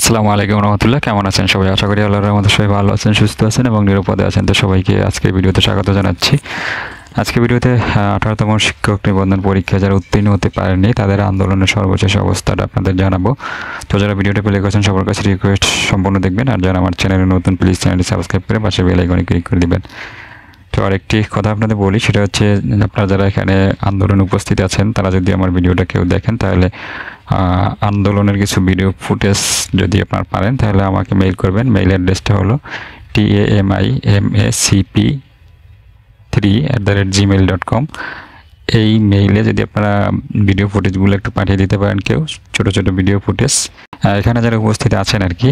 আসসালামু আলাইকুম রহমতুল্লাহ। কেমন আছেন সবাই? আশা করি আল্লাহর রহমতে সবাই ভালো আছেন, সুস্থ আছেন এবং নিরাপদে আছেন। তো সবাইকে আজকের ভিডিওতে স্বাগত জানাচ্ছি। আজকে ভিডিওতে 18তম শিক্ষক নিবন্ধন পরীক্ষা যারা উত্তীর্ণ হতে পারেননি তাদের আন্দোলনের সর্বশেষ অবস্থাটা আপনাদের জানাবো। তো যারা ভিডিওটা প্লে করেছেন সবার কাছে রিকোয়েস্ট সম্পূর্ণ দেখবেন, আর যারা আমার চ্যানেলে নতুন প্লিজ চ্যানেলটি সাবস্ক্রাইব করে পাশে বেল আইকনে ক্লিক করে দিবেন। তো আরেকটি কথা আপনাদের বলি, সেটা হচ্ছে আপনারা যারা এখানে আন্দোলনে উপস্থিত আছেন তারা যদি আমার ভিডিওটা কেউ দেখেন তাহলে আন্দোলনের কিছু ভিডিও ফুটেজ যদি আপনারা পারেন তাহলে আমাকে মেইল করবেন। মেইল অ্যাড্রেসটা হলো tamimacp3@gmail.com। এই মেইলে যদি আপনারা ভিডিও ফুটেজগুলো একটু পাঠিয়ে দিতে পারেন, কেউ ছোট ছোট ভিডিও ফুটেজ এখানে যারা উপস্থিত আছেন আর কি,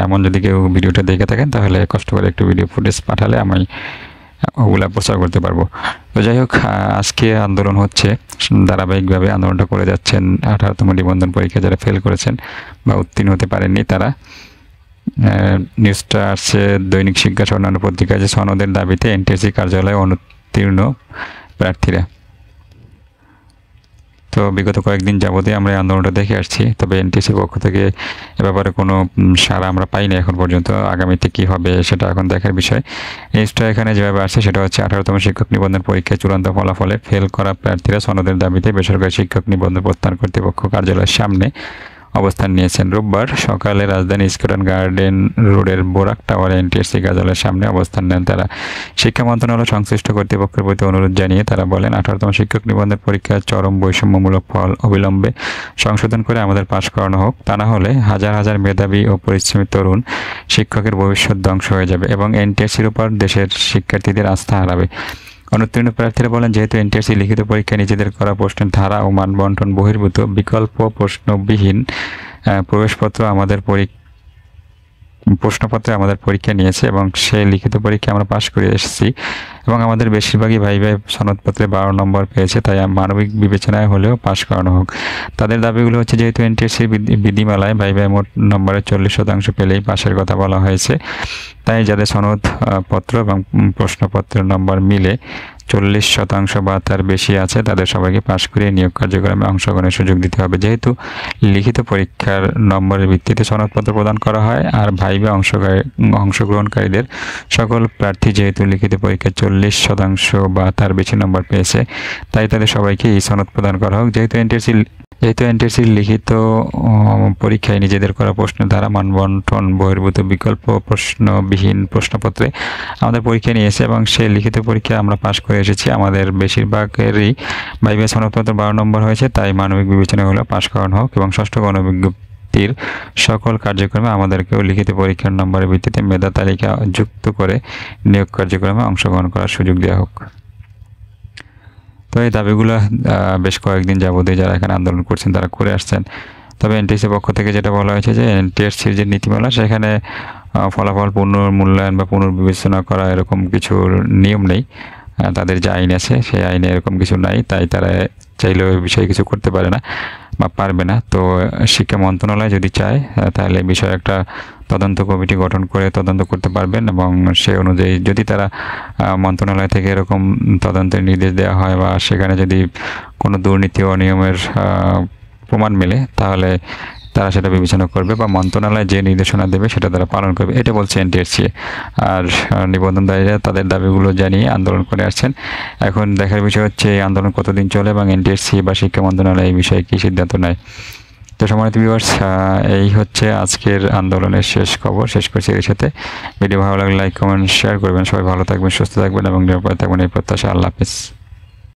এমন যদি কেউ ভিডিওটা দেখে থাকেন তাহলে কষ্ট করে একটু ভিডিও ফুটেজ পাঠালে আমি ওগুলা প্রচার করতে পারবো। তো যাই হোক, আজকে আন্দোলন হচ্ছে, ধারাবাহিকভাবে আন্দোলনটা করে যাচ্ছেন 18তম নিবন্ধন পরীক্ষা যারা ফেল করেছেন বা উত্তীর্ণ হতে পারেননি তারা। নিউজটা আসছে দৈনিক শিক্ষা অন্যান্য পত্রিকায় যে সনদের দাবিতে এনটিএসসি কার্যালয়ে অনুত্তীর্ণ প্রার্থীরা। তো বিগত কয়েকদিন যাবতীয় আমরা এই আন্দোলনটা দেখে আসছি, তবে এনটিএসসির পক্ষ থেকে এ ব্যাপারে কোনো সাড়া আমরা পাইনি এখন পর্যন্ত। আগামীতে কী হবে সেটা এখন দেখার বিষয়। নিউজটা এখানে যেভাবে আসছে সেটা হচ্ছে 18তম শিক্ষক নিবন্ধন পরীক্ষায় চূড়ান্ত ফলাফলে ফেল করা প্রার্থীরা সনদের দাবিতে বেসরকারি শিক্ষক নিবন্ধন প্রত্যাহার কর্তৃপক্ষ কার্যালয়ের সামনে অবস্থান নিয়েছেন। রোববার সকালে রাজধানী স্কটন গার্ডেন রোডের বোরাক টাওয়ারে এনটিএসসি কার্যালয়ের সামনে অবস্থান নেন তারা। শিক্ষা মন্ত্রণালয় সংশ্লিষ্ট কর্তৃপক্ষের প্রতি অনুরোধ জানিয়ে তারা বলেন, 18তম শিক্ষক নিবন্ধন পরীক্ষার চরম বৈষম্যমূলক ফল অবিলম্বে সংশোধন করে আমাদের পাশ করানো হোক। তা না হলে হাজার হাজার মেধাবী ও পরিশ্রমী তরুণ শিক্ষকের ভবিষ্যৎ ধ্বংস হয়ে যাবে এবং এনটিএসসির উপর দেশের শিক্ষার্থীদের আস্থা হারাবে। অনুত্তীর্ণ প্রার্থীরা বলেন, যেহেতু এনটিএসসি লিখিত পরীক্ষায় নিজেদের করা প্রশ্নের ধারা ও মান বন্টন বহির্ভূত বিকল্প প্রশ্নবিহীন প্রশ্নপত্রে আমাদের পরীক্ষা নিয়েছে এবং সেই লিখিত পরীক্ষা আমরা পাশ করে এসেছি এবং আমাদের বেশিরভাগই ভাই সনদপত্রে 12 নম্বর পেয়েছে, তাই মানবিক বিবেচনায় হলেও পাশ করানো হোক। তাদের দাবিগুলো হচ্ছে, যেহেতু এনটিএসসির বিধিমালায় ভাই মোট নম্বরের 40% পেলেই পাশের কথা বলা হয়েছে, তাই যাদের সনদপত্র এবং প্রশ্নপত্রের নম্বর মিলে 40% বা তার বেশি আছে তাদের সবাইকে পাশ করে নিয়োগ কার্যক্রমে অংশগ্রহণের সুযোগ দিতে হবে। যেহেতু লিখিত পরীক্ষার নম্বরের ভিত্তিতে সনদপত্র প্রদান করা হয় আর ভাইবা অংশগ্রহণকারীদের সকল প্রার্থী যেহেতু লিখিত পরীক্ষায় 40% বা তার বেশি নম্বর পেয়েছে, তাই তাদের সবাইকে এই সনদ প্রদান করা হোক। যেহেতু এনটিএসসির লিখিত পরীক্ষায় নিজেদের করা প্রশ্নের ধারা মান বন্টন বহির্ভূত বিকল্প প্রশ্নবিহীন প্রশ্নপত্রে আমাদের পরীক্ষা নিয়েছে এবং সেই লিখিত পরীক্ষায় আমরা পাশ করে এসেছি, আমাদের বেশিরভাগেরই ভাইবা সনদপত্র 12 নম্বর হয়েছে, তাই মানবিক বিবেচনা হলেও পাশ করানো হোক এবং ষষ্ঠ গণবিজ্ঞপ্তির সকল কার্যক্রমে আমাদেরকেও লিখিত পরীক্ষার নম্বরের ভিত্তিতে মেধা তালিকা যুক্ত করে নিয়োগ কার্যক্রমে অংশগ্রহণ করার সুযোগ দেওয়া হোক। তো এই দাবিগুলো বেশ কয়েকদিন যাবতীয় যারা এখানে আন্দোলন করছেন তারা করে আসছেন। তবে এনটিএসসির পক্ষ থেকে যেটা বলা হয়েছে যে এনটিএসসির যে নীতিমালা সেখানে ফলাফল পুনর্মূল্যায়ন বা পুনর্বিবেচনা করা এরকম কিছু নিয়ম নেই। তাদের যে আইন আছে সেই আইনে এরকম কিছু নাই, তাই তারা চাইলেও এই বিষয়ে কিছু করতে পারে না বা পারবে না। তো শিক্ষা মন্ত্রণালয় যদি চায় তাহলে এই বিষয়ে একটা তদন্ত কমিটি গঠন করে তদন্ত করতে পারবেন এবং সে অনুযায়ী যদি তারা মন্ত্রণালয় থেকে এরকম তদন্তের নির্দেশ দেওয়া হয় বা সেখানে যদি কোনো দুর্নীতি ও অনিয়মের প্রমাণ মেলে তাহলে তারা সেটা বিবেচনা করবে বা মন্ত্রণালয় যে নির্দেশনা দেবে সেটা তারা পালন করবে, এটা বলছে এনটিএসসি। আর নিবন্ধনকারীরা তাদের দাবিগুলো জানিয়ে আন্দোলন করে আসছেন। এখন দেখার বিষয় হচ্ছে এই আন্দোলন কতদিন চলে এবং এনটিএসসি বা শিক্ষা মন্ত্রণালয় এই বিষয়ে কী সিদ্ধান্ত নেয়। তো সম্মানিত ভিউয়ার্স, এই হচ্ছে আজকের আন্দোলনের শেষ খবর। শেষ করছি এর সাথে। ভিডিও ভালো লাগলে লাইক কমেন্ট শেয়ার করবেন। সবাই ভালো থাকবেন, সুস্থ থাকবেন এবং নিরাপদে থাকবেন এই প্রত্যাশা। আল্লাহ হাফেজ।